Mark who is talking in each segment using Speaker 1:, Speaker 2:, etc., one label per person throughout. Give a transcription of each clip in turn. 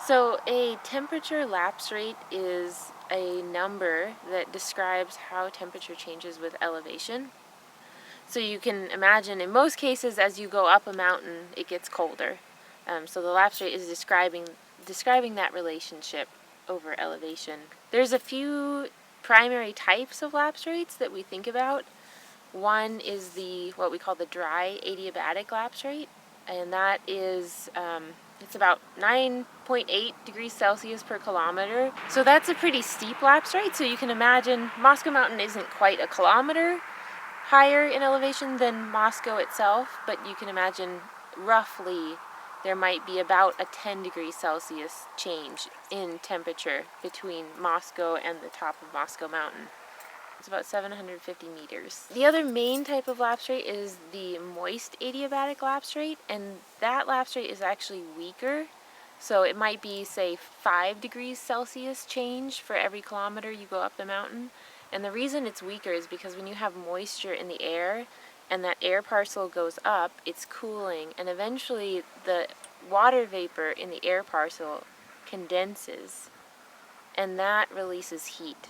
Speaker 1: So a temperature lapse rate is a number that describes how temperature changes with elevation. So you can imagine in most cases as you go up a mountain it gets colder. So the lapse rate is describing that relationship over elevation. There's a few primary types of lapse rates that we think about. One is what we call the dry adiabatic lapse rate, and that is it's about 9.8 degrees Celsius per kilometer. So that's a pretty steep lapse rate. So you can imagine Moscow Mountain isn't quite a kilometer higher in elevation than Moscow itself, but you can imagine roughly there might be about a 10 degrees Celsius change in temperature between Moscow and the top of Moscow Mountain. It's about 750 meters. The other main type of lapse rate is the moist adiabatic lapse rate, and that lapse rate is actually weaker. So it might be, say, 5 degrees Celsius change for every kilometer you go up the mountain. And the reason it's weaker is because when you have moisture in the air and that air parcel goes up, it's cooling, and eventually the water vapor in the air parcel condenses, and that releases heat.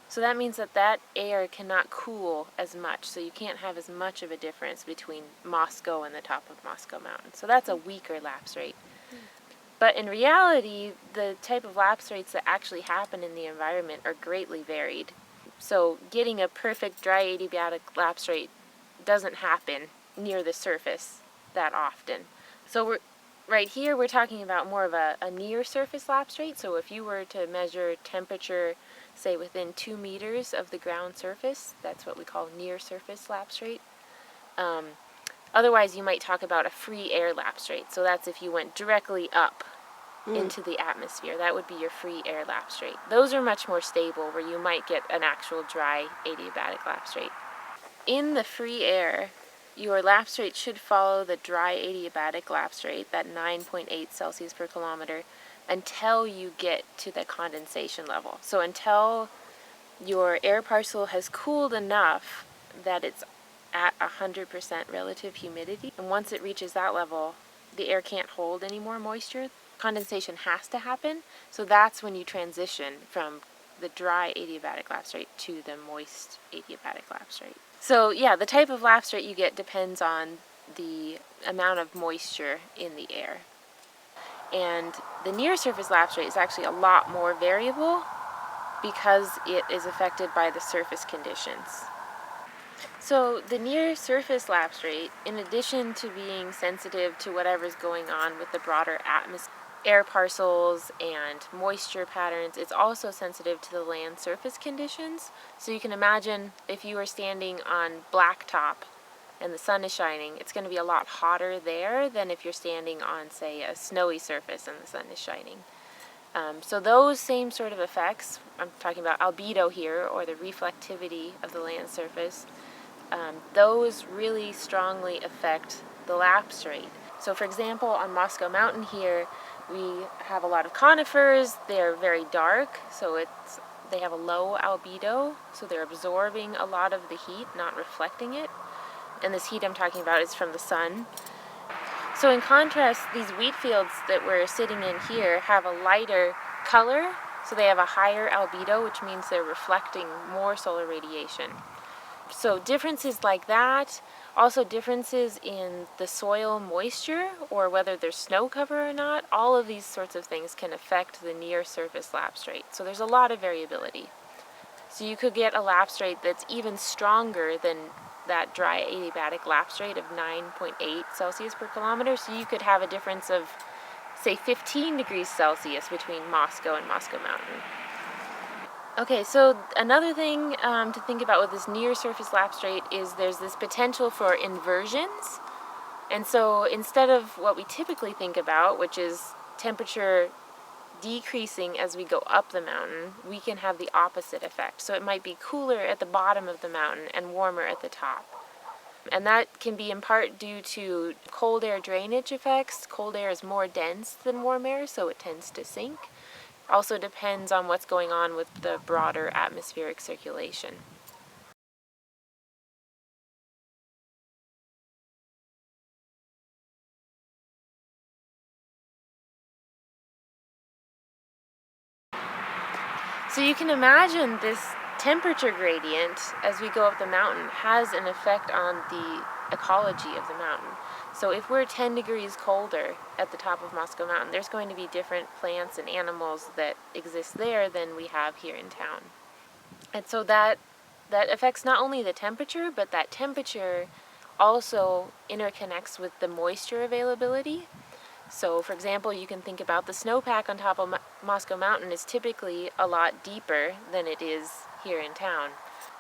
Speaker 1: So that means that air cannot cool as much, so you can't have as much of a difference between Moscow and the top of Moscow Mountain. So that's a weaker lapse rate. But in reality, the type of lapse rates that actually happen in the environment are greatly varied. So getting a perfect dry adiabatic lapse rate doesn't happen near the surface that often. So right here we're talking about more of a near surface lapse rate. So if you were to measure temperature, say within 2 meters of the ground surface, that's what we call near surface lapse rate. Otherwise you might talk about a free air lapse rate. So that's if you went directly up into the atmosphere. That would be your free air lapse rate. Those are much more stable, where you might get an actual dry adiabatic lapse rate. In the free air, your lapse rate should follow the dry adiabatic lapse rate, that 9.8 Celsius per kilometer, until you get to the condensation level. So until your air parcel has cooled enough that it's at 100% relative humidity. And once it reaches that level, the air can't hold any more moisture. Condensation has to happen. So that's when you transition from the dry adiabatic lapse rate to the moist adiabatic lapse rate. So yeah, the type of lapse rate you get depends on the amount of moisture in the air. And the near surface lapse rate is actually a lot more variable because it is affected by the surface conditions. So the near surface lapse rate, in addition to being sensitive to whatever's going on with the broader atmosphere, air parcels and moisture patterns, it's also sensitive to the land surface conditions. So you can imagine if you were standing on blacktop and the sun is shining, it's going to be a lot hotter there than if you're standing on, say, a snowy surface and the sun is shining. So those same sort of effects, I'm talking about albedo here, or the reflectivity of the land surface, those really strongly affect the lapse rate. So for example, on Moscow Mountain here, we have a lot of conifers. They're very dark, so they have a low albedo, so they're absorbing a lot of the heat, not reflecting it. And this heat I'm talking about is from the sun. So in contrast, these wheat fields that we're sitting in here have a lighter color, so they have a higher albedo, which means they're reflecting more solar radiation. So differences like that, also differences in the soil moisture or whether there's snow cover or not, all of these sorts of things can affect the near surface lapse rate. So there's a lot of variability. So you could get a lapse rate that's even stronger than that dry adiabatic lapse rate of 9.8 Celsius per kilometer. So you could have a difference of, say, 15 degrees Celsius between Moscow and Moscow Mountain. Okay, so another thing to think about with this near surface lapse rate is there's this potential for inversions. And so instead of what we typically think about, which is temperature decreasing as we go up the mountain, we can have the opposite effect. So it might be cooler at the bottom of the mountain and warmer at the top. And that can be in part due to cold air drainage effects. Cold air is more dense than warm air, so it tends to sink. Also depends on what's going on with the broader atmospheric circulation. So you can imagine this temperature gradient as we go up the mountain has an effect on the ecology of the mountain. So if we're 10 degrees colder at the top of Moscow Mountain, there's going to be different plants and animals that exist there than we have here in town. And so that affects not only the temperature, but that temperature also interconnects with the moisture availability. So, for example, you can think about the snowpack on top of Moscow Mountain is typically a lot deeper than it is here in town.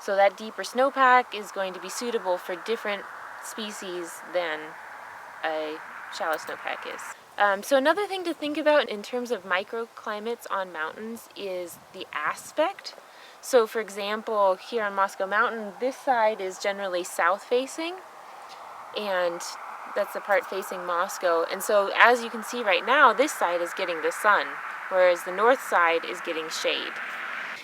Speaker 1: So that deeper snowpack is going to be suitable for different species than a shallow snowpack is. So another thing to think about in terms of microclimates on mountains is the aspect. So, for example, here on Moscow Mountain, this side is generally south-facing, and that's the part facing Moscow. And so, as you can see right now, this side is getting the sun, whereas the north side is getting shade.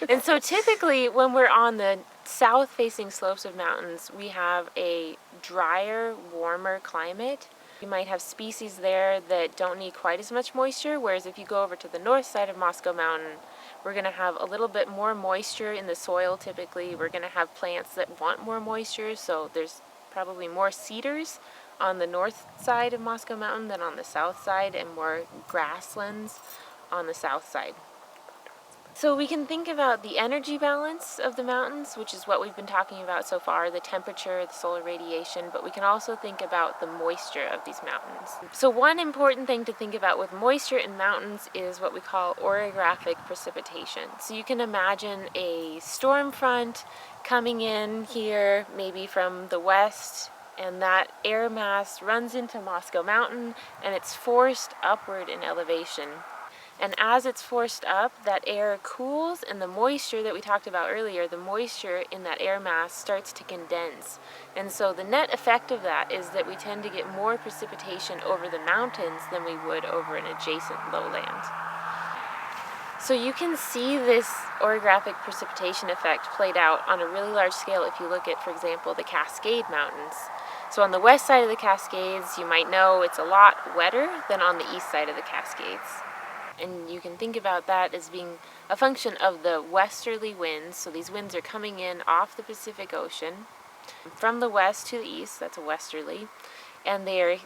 Speaker 1: And so typically, when we're on the south-facing slopes of mountains, we have a drier, warmer climate. You might have species there that don't need quite as much moisture, whereas if you go over to the north side of Moscow Mountain, we're going to have a little bit more moisture in the soil typically. We're going to have plants that want more moisture, so there's probably more cedars on the north side of Moscow Mountain than on the south side, and more grasslands on the south side. So we can think about the energy balance of the mountains, which is what we've been talking about so far, the temperature, the solar radiation, but we can also think about the moisture of these mountains. So one important thing to think about with moisture in mountains is what we call orographic precipitation. So you can imagine a storm front coming in here, maybe from the west, and that air mass runs into Moscow Mountain, and it's forced upward in elevation. And as it's forced up, that air cools, and the moisture that we talked about earlier, the moisture in that air mass starts to condense. And so the net effect of that is that we tend to get more precipitation over the mountains than we would over an adjacent lowland. So you can see this orographic precipitation effect played out on a really large scale if you look at, for example, the Cascade Mountains. So on the west side of the Cascades, you might know it's a lot wetter than on the east side of the Cascades. And you can think about that as being a function of the westerly winds. So these winds are coming in off the Pacific Ocean from the west to the east, that's a westerly, and they're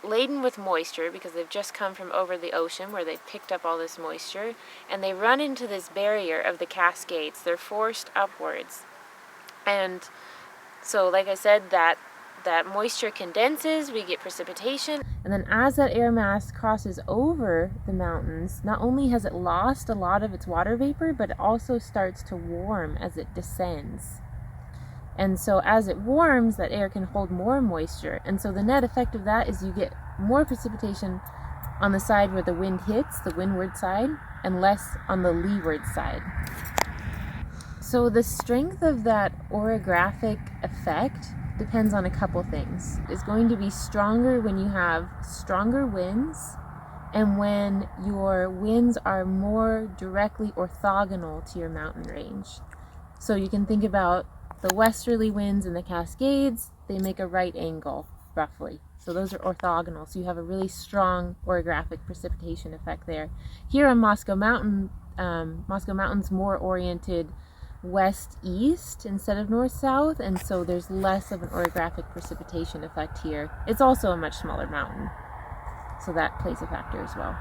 Speaker 1: laden with moisture because they've just come from over the ocean where they've picked up all this moisture, and they run into this barrier of the Cascades. They're forced upwards. And so, like I said, that moisture condenses, we get precipitation, and then as that air mass crosses over the mountains, not only has it lost a lot of its water vapor, but it also starts to warm as it descends. And so as it warms, that air can hold more moisture, and so the net effect of that is you get more precipitation on the side where the wind hits, the windward side, and less on the leeward side. So the strength of that orographic effect depends on a couple things. It's going to be stronger when you have stronger winds, and when your winds are more directly orthogonal to your mountain range. So you can think about the westerly winds in the Cascades, they make a right angle, roughly. So those are orthogonal, so you have a really strong orographic precipitation effect there. Here on Moscow Mountain, Moscow Mountain's more oriented west-east instead of north-south, and so there's less of an orographic precipitation effect here. It's also a much smaller mountain, so that plays a factor as well.